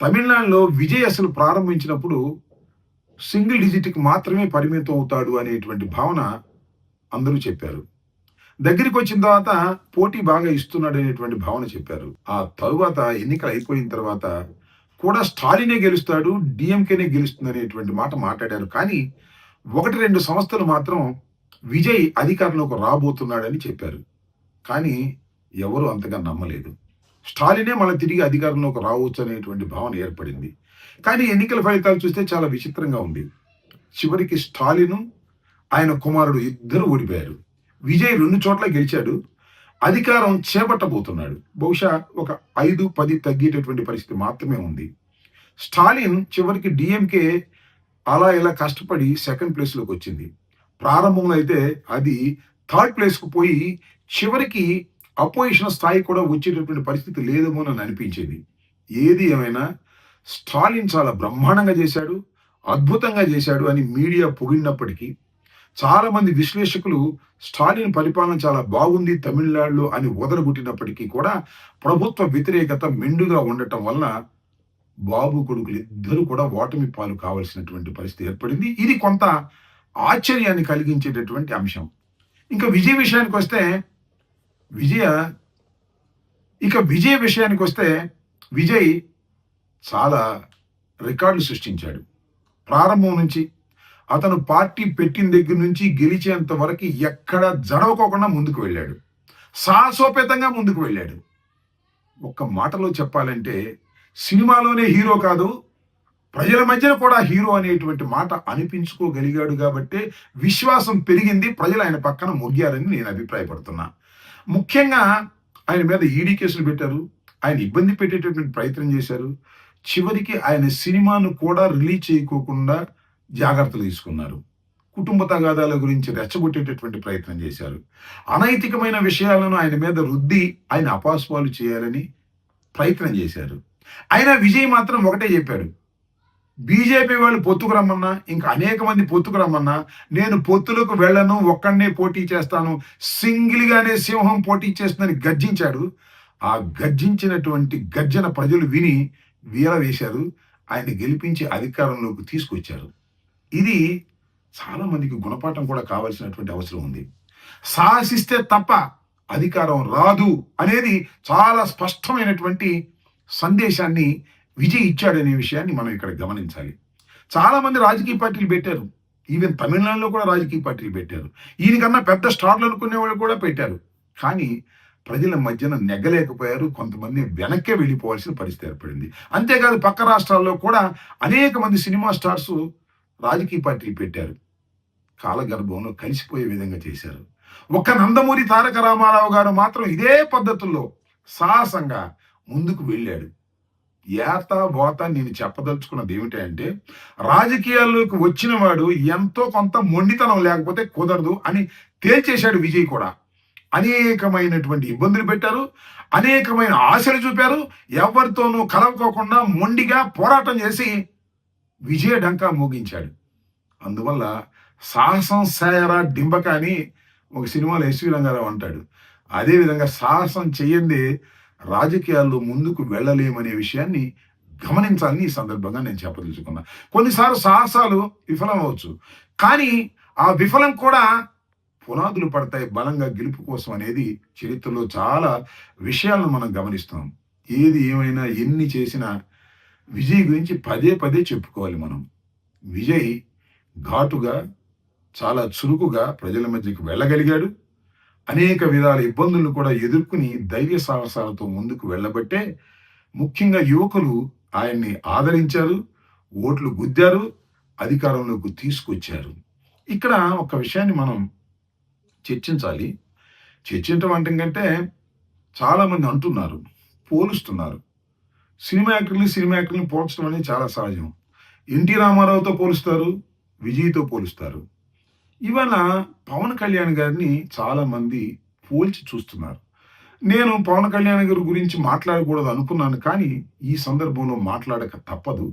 తమిళనాడులో విజయ్ అసలు ప్రారంభించినప్పుడు సింగిల్ డిజిట్‌కి మాత్రమే పరిమితం అవుతాడు అనేటువంటి భావన అందరూ చెప్పారు. దగ్గరికొచ్చిన తర్వాత పోటీ బాగా ఇస్తున్నాడనేటువంటి భావన చెప్పారు. ఆ తరువాత ఎన్నికలు అయిపోయిన తర్వాత కూడా స్టాలినే గెలుస్తాడు, డీఎంకేనే గెలుస్తుందనేటువంటి మాట మాట్లాడారు. కానీ 1, 2 సంస్థలు మాత్రం విజయ్ అధికారంలోకి రాబోతున్నాడని చెప్పారు. కానీ ఎవరు అంతగా నమ్మలేదు. స్టాలినే మళ్ళీ తిరిగి అధికారంలోకి రావచ్చు అనేటువంటి భావన ఏర్పడింది. కానీ ఎన్నికల ఫలితాలు చూస్తే చాలా విచిత్రంగా ఉంది. చివరికి స్టాలిను, ఆయన కుమారుడు ఇద్దరు ఓడిపోయారు. విజయ్ 2 చోట్ల గెలిచాడు. అధికారం చేపట్టబోతున్నాడు. బహుశా ఒక 5, 10 తగ్గేటటువంటి పరిస్థితి మాత్రమే ఉంది. స్టాలిన్ చివరికి డీఎంకే అలా ఇలా కష్టపడి సెకండ్ ప్లేస్‌లోకి వచ్చింది. ప్రారంభంలో అయితే అది థర్డ్ ప్లేస్‌కు పోయి చివరికి అపోజిషన్ స్థాయి కూడా వచ్చేటటువంటి పరిస్థితి లేదేమోనని అనిపించేది. ఏది ఏమైనా స్టాలిన్ చాలా బ్రహ్మాండంగా చేశాడు, అద్భుతంగా చేశాడు అని మీడియా పొగిడినప్పటికీ చాలామంది విశ్లేషకులు స్టాలిన్ పరిపాలన చాలా బాగుంది తమిళనాడులో అని వదలగొట్టినప్పటికీ కూడా ప్రభుత్వ వ్యతిరేకత మెండుగా ఉండటం వలన బాబు కొడుకులు ఇద్దరు కూడా ఓటమి పాలు కావాల్సినటువంటి పరిస్థితి ఏర్పడింది. ఇది కొంత ఆశ్చర్యాన్ని కలిగించేటటువంటి అంశం. ఇంకా విజయ్ విషయానికి వస్తే విజయ విజయ్ విషయానికి వస్తే విజయ్ చాలా రికార్డులు సృష్టించాడు. ప్రారంభం నుంచి అతను పార్టీ పెట్టిన దగ్గర నుంచి గెలిచేంత వరకు ఎక్కడ జడవకోకుండా ముందుకు వెళ్ళాడు. సాహసోపేతంగా ముందుకు వెళ్ళాడు. ఒక్క మాటలో చెప్పాలంటే సినిమాలోనే హీరో కాదు, ప్రజల మధ్యన కూడా హీరో అనేటువంటి మాట అనిపించుకోగలిగాడు కాబట్టే విశ్వాసం పెరిగింది. ప్రజలు ఆయన పక్కన మొగ్గారని నేను అభిప్రాయపడుతున్నా. ముఖ్యంగా ఆయన మీద ఈడీ కేసులు పెట్టారు. ఆయన ఇబ్బంది పెట్టేటటువంటి ప్రయత్నం చేశారు. చివరికి ఆయన సినిమాను కూడా రిలీజ్ చేయకోకుండా జాగ్రత్తలు తీసుకున్నారు. కుటుంబ తగాదాల గురించి రెచ్చగొట్టేటటువంటి ప్రయత్నం చేశారు. అనైతికమైన విషయాలను ఆయన మీద రుద్ది ఆయన అపాస్పాలు చేయాలని ప్రయత్నం చేశారు. అయినా విజయ్ మాత్రం ఒకటే చెప్పాడు, బీజేపీ వాళ్ళు పొత్తుకు రమ్మన్నా, ఇంకా అనేక మంది పొత్తుకు రమ్మన్నా నేను పొత్తులకు వెళ్ళను, ఒక్కడనే పోటీ చేస్తాను, సింగిల్గానే సింహం పోటీ చేస్తుందని గర్జించాడు. ఆ గర్జించినటువంటి గర్జన ప్రజలు విని వీర వేశారు. ఆయన గెలిపించి అధికారంలోకి తీసుకొచ్చారు. ఇది చాలా మందికి గుణపాఠం కూడా కావాల్సినటువంటి అవసరం ఉంది. సాహసిస్తే తప్ప అధికారం రాదు అనేది చాలా స్పష్టమైనటువంటి సందేశాన్ని విజయ్ ఇచ్చాడనే విషయాన్ని మనం ఇక్కడ గమనించాలి. చాలా మంది రాజకీయ పార్టీలు పెట్టారు. ఈవెన్ తమిళనాడులో కూడా రాజకీయ పార్టీలు పెట్టారు. ఈయనకన్నా పెద్ద స్టార్లు అనుకునే వాళ్ళు కూడా పెట్టారు. కానీ ప్రజల మధ్యన నెగ్గలేకపోయారు. కొంతమంది వెనక్కే వెళ్ళిపోవాల్సిన పరిస్థితి ఏర్పడింది. అంతేకాదు పక్క రాష్ట్రాల్లో కూడా అనేక మంది సినిమా స్టార్స్ రాజకీయ పార్టీలు పెట్టారు. కాలగర్భంలో కలిసిపోయే విధంగా చేశారు. ఒక్క నందమూరి తారక రామారావు గారు మాత్రం ఇదే పద్ధతుల్లో సాహసంగా ముందుకు వెళ్ళాడు. ఏత బోత నేను చెప్పదలుచుకున్నది ఏమిటంటే రాజకీయాల్లోకి వచ్చిన వాడు ఎంతో కొంత మొండితనం లేకపోతే కుదరదు అని తేల్చేశాడు విజయ్ కూడా. అనేకమైనటువంటి ఇబ్బందులు పెట్టారు, అనేకమైన ఆశలు చూపారు. ఎవరితోనూ కలవకోకుండా మొండిగా పోరాటం చేసి విజయ డంకా మోగించాడు. అందువల్ల సాహసం సాయరా డింబక అని ఒక సినిమాలో ఎస్వి రంగారావు అంటాడు. అదేవిధంగా సాహసం చెయ్యందే రాజకీయాల్లో ముందుకు వెళ్ళలేమనే విషయాన్ని గమనించాలని ఈ సందర్భంగా నేను చెప్పదలుచుకున్నా. కొన్నిసార్లు సాహసాలు విఫలం అవ్వచ్చు, కానీ ఆ విఫలం కూడా పునాదులు పడతాయి బలంగా గెలుపు కోసం అనేది చరిత్రలో చాలా విషయాలను మనం గమనిస్తాం. ఏది ఏమైనా ఎన్ని చేసినా విజయ్ గురించి పదే పదే చెప్పుకోవాలి మనం. విజయ్ ఘాటుగా చాలా చురుకుగా ప్రజల మధ్యకి వెళ్ళగలిగాడు. అనేక విధాల ఇబ్బందులను కూడా ఎదుర్కొని ధైర్య సాహసాలతో ముందుకు వెళ్ళబట్టే ముఖ్యంగా యువకులు ఆయన్ని ఆదరించారు, ఓట్లు గుద్దారు, అధికారంలోకి తీసుకొచ్చారు. ఇక్కడ ఒక విషయాన్ని మనం చర్చించాలి. చర్చించడం అంటే కంటే చాలామంది అంటున్నారు, పోలుస్తున్నారు. సినిమా యాక్టర్ని పోల్చడం అనేది చాలా సహజం. ఎన్టీ రామారావుతో పోలుస్తారు, విజయ్తో పోలుస్తారు. ఇవాళ పవన్ కళ్యాణ్ గారిని చాలామంది పోల్చి చూస్తున్నారు. నేను పవన్ కళ్యాణ్ గారి గురించి మాట్లాడకూడదు అనుకున్నాను, కానీ ఈ సందర్భంలో మాట్లాడక తప్పదు.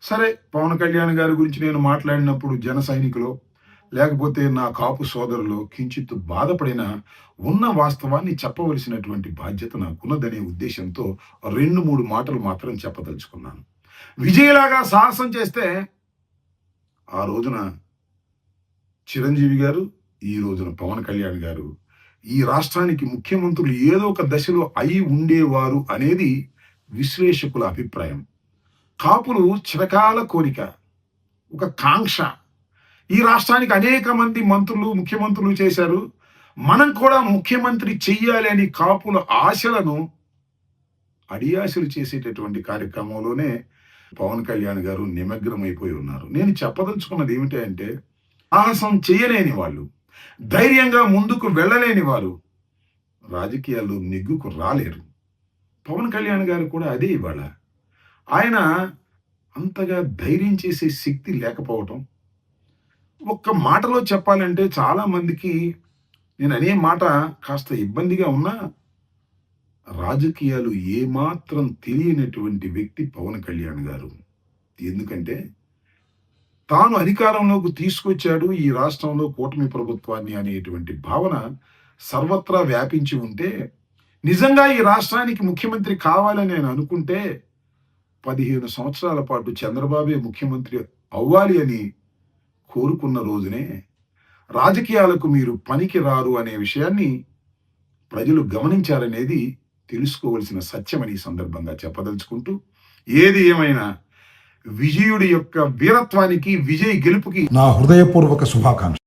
సరే, పవన్ కళ్యాణ్ గారి గురించి నేను మాట్లాడినప్పుడు జన సైనికులు లేకపోతే నా కాపు సోదరులు కించిత్తు బాధపడిన ఉన్న వాస్తవాన్ని చెప్పవలసినటువంటి బాధ్యత నాకున్నదనే ఉద్దేశంతో 2-3 మాటలు మాత్రం చెప్పదలుచుకున్నాను. విజయ్‌లాగా సాహసం చేస్తే ఆ రోజున చిరంజీవి గారు, ఈ రోజున పవన్ కళ్యాణ్ గారు ఈ రాష్ట్రానికి ముఖ్యమంత్రులు ఏదో ఒక దశలో అయి ఉండేవారు అనేది విశ్లేషకుల అభిప్రాయం. కాపులు చిరకాల కోరిక, ఒక కాంక్ష. ఈ రాష్ట్రానికి అనేక మంది మంత్రులు, ముఖ్యమంత్రులు చేశారు. మనం కూడా ముఖ్యమంత్రి చెయ్యాలి అని కాపుల ఆశలను అడియాసలు చేసేటటువంటి కార్యక్రమంలోనే పవన్ కళ్యాణ్ గారు నిమగ్నమైపోయి ఉన్నారు. నేను చెప్పదలుచుకున్నది ఏమిటి అంటే, సాహసం చేయలేని వాళ్ళు, ధైర్యంగా ముందుకు వెళ్ళలేని వారు రాజకీయాల్లో నెగ్గుకు రాలేరు. పవన్ కళ్యాణ్ గారు కూడా అదే ఇవాళ. ఆయన అంతగా ధైర్యం చేసే శక్తి లేకపోవటం. ఒక్క మాటలో చెప్పాలంటే చాలా మందికి నేను అనే మాట కాస్త ఇబ్బందిగా ఉన్నా, రాజకీయాలు ఏమాత్రం తెలియనటువంటి వ్యక్తి పవన్ కళ్యాణ్ గారు. ఎందుకంటే తాను అధికారంలోకి తీసుకొచ్చాడు ఈ రాష్ట్రంలో కూటమి ప్రభుత్వాన్ని అనేటువంటి భావన సర్వత్రా వ్యాపించి ఉంటే, నిజంగా ఈ రాష్ట్రానికి ముఖ్యమంత్రి కావాలని ఆయన అనుకుంటే 15 సంవత్సరాల పాటు చంద్రబాబే ముఖ్యమంత్రి అవ్వాలి అని కోరుకున్న రోజునే రాజకీయాలకు మీరు పనికి రారు అనే విషయాన్ని ప్రజలు గమనించారనేది తెలుసుకోవలసిన సత్యమని ఈ సందర్భంగా చెప్పదలుచుకుంటూ, ఏది ఏమైనా విజయుడి యొక్క వీరత్వానికి, విజయ్ గెలుపుకి నా హృదయపూర్వక శుభాకాంక్షలు.